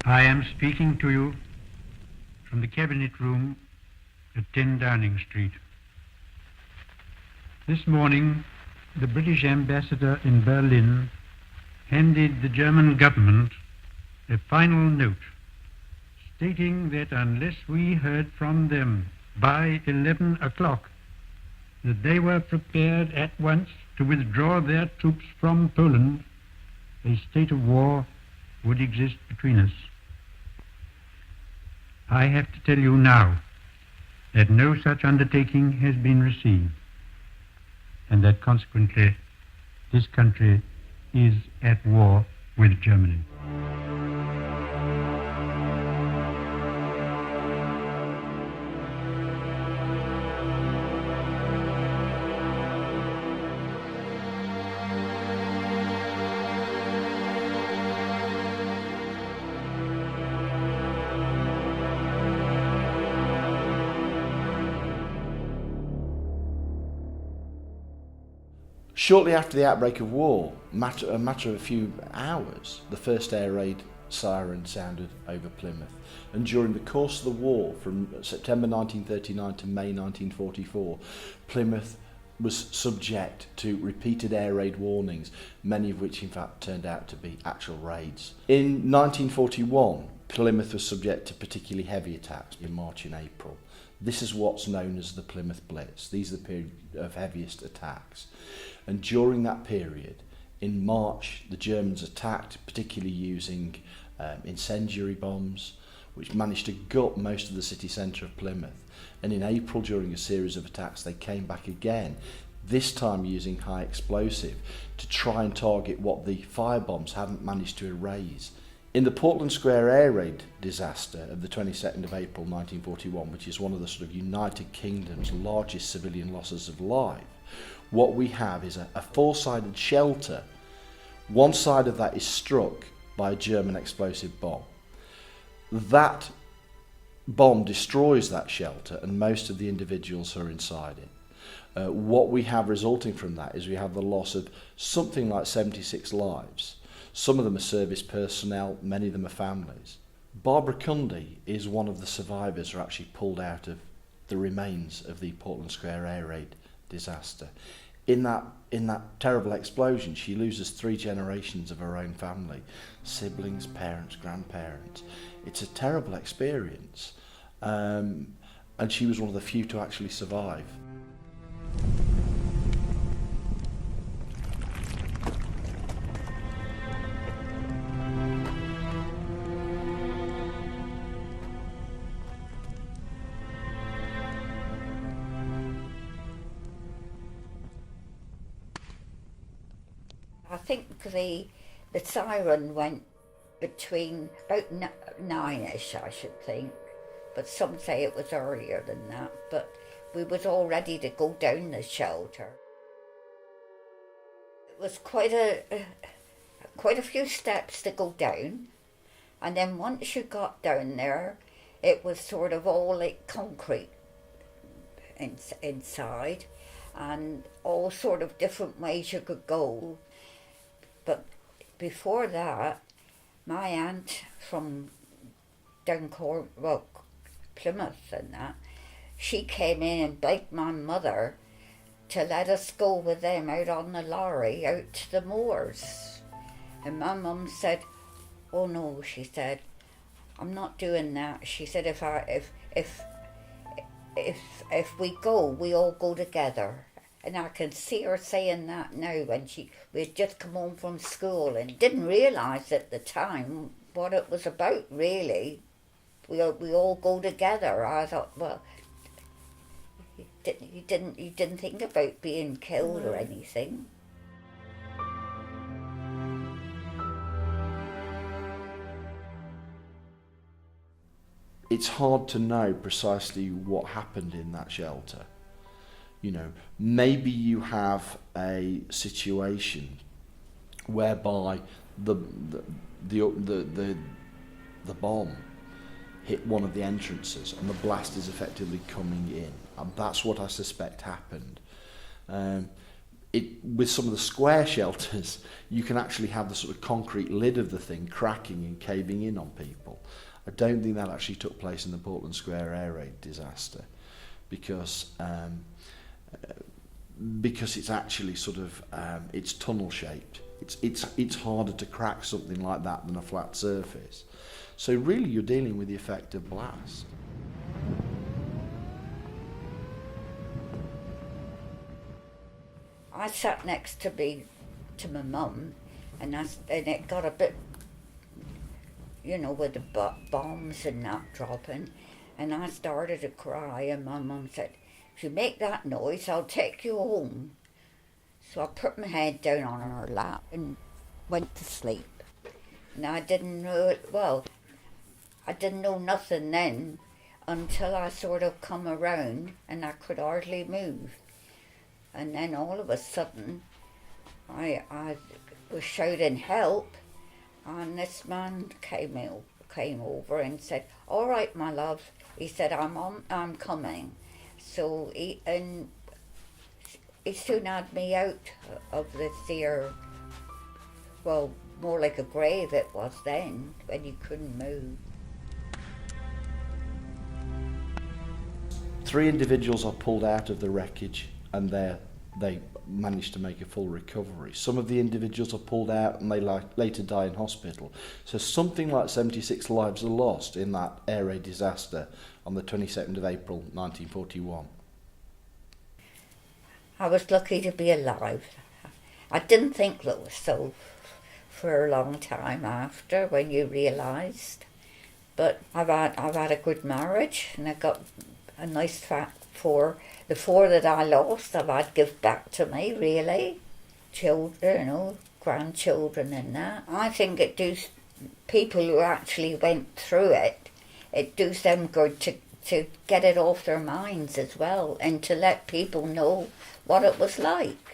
I am speaking to you from the Cabinet Room at 10 Downing Street. This morning, the British ambassador in Berlin handed the German government a final note stating that unless we heard from them by 11 o'clock, that they were prepared at once to withdraw their troops from Poland, a state of war would exist between us. I have to tell you now that no such undertaking has been received, and that consequently this country is at war with Germany. Shortly after the outbreak of war, a matter of a few hours, the first air raid siren sounded over Plymouth. And during the course of the war, from September 1939 to May 1944, Plymouth was subject to repeated air raid warnings, many of which in fact turned out to be actual raids. In 1941, Plymouth was subject to particularly heavy attacks in March and April. This is what's known as the Plymouth Blitz. These are the period of heaviest attacks. And during that period, in March, the Germans attacked, particularly using incendiary bombs, which managed to gut most of the city centre of Plymouth. And in April, during a series of attacks, they came back again, this time using high explosive, to try and target what the firebombs hadn't managed to erase. In the Portland Square air raid disaster of the 22nd of April 1941, which is one of the sort of United Kingdom's largest civilian losses of life, what we have is a four-sided shelter. One side of that is struck by a German explosive bomb. That bomb destroys that shelter and most of the individuals who are inside it. What we have resulting from that is we have the loss of something like 76 lives. Some of them are service personnel, many of them are families. Barbara Cundy is one of the survivors who are actually pulled out of the remains of the Portland Square air raid disaster. In that terrible explosion, she loses 3 generations of her own family, siblings, parents, grandparents. It's a terrible experience, and she was one of the few to actually survive. I think the siren went between about 9ish, I should think, but some say it was earlier than that. But we was all ready to go down the shelter. It was quite a few steps to go down, and then once you got down there, it was sort of all like concrete inside, and all sort of different ways you could go. But before that, my aunt from down Plymouth and that, she came in and begged my mother to let us go with them out on the lorry out to the moors. And my mum said, "Oh no," she said, "I'm not doing that." She said, if we go, we all go together. And I can see her saying that now when we had just come home from school and didn't realise at the time what it was about, really. We all go together. I thought, well, you didn't think about being killed or anything. It's hard to know precisely what happened in that shelter. You know, maybe you have a situation whereby the bomb hit one of the entrances and the blast is effectively coming in. And that's what I suspect happened. with some of the square shelters, you can actually have the sort of concrete lid of the thing cracking and caving in on people. I don't think that actually took place in the Portland Square air raid disaster, because it's actually sort of it's tunnel shaped. It's harder to crack something like that than a flat surface. So really, you're dealing with the effect of blast. I sat next to my mum, and it got a bit, with the bombs and that dropping, and I started to cry, and my mum said, "If you make that noise, I'll take you home." So I put my head down on her lap and went to sleep. And I didn't know it, I didn't know nothing then until I sort of come around and I could hardly move. And then all of a sudden, I was shouting help, and this man came over and said, "All right, my love." He said, I'm coming." So he soon had me out of this here, more like a grave it was then, when you couldn't move. 3 individuals are pulled out of the wreckage, and they managed to make a full recovery. Some of the individuals are pulled out and they later die in hospital. So something like 76 lives are lost in that air raid disaster on the 22nd of April 1941. I was lucky to be alive. I didn't think that was so for a long time after, when you realised. But I've had a good marriage, and I got a nice the 4 that I lost, I've had give back to me, really. Children, grandchildren and that. I think it does people who actually went through it does them good to get it off their minds as well, and to let people know what it was like.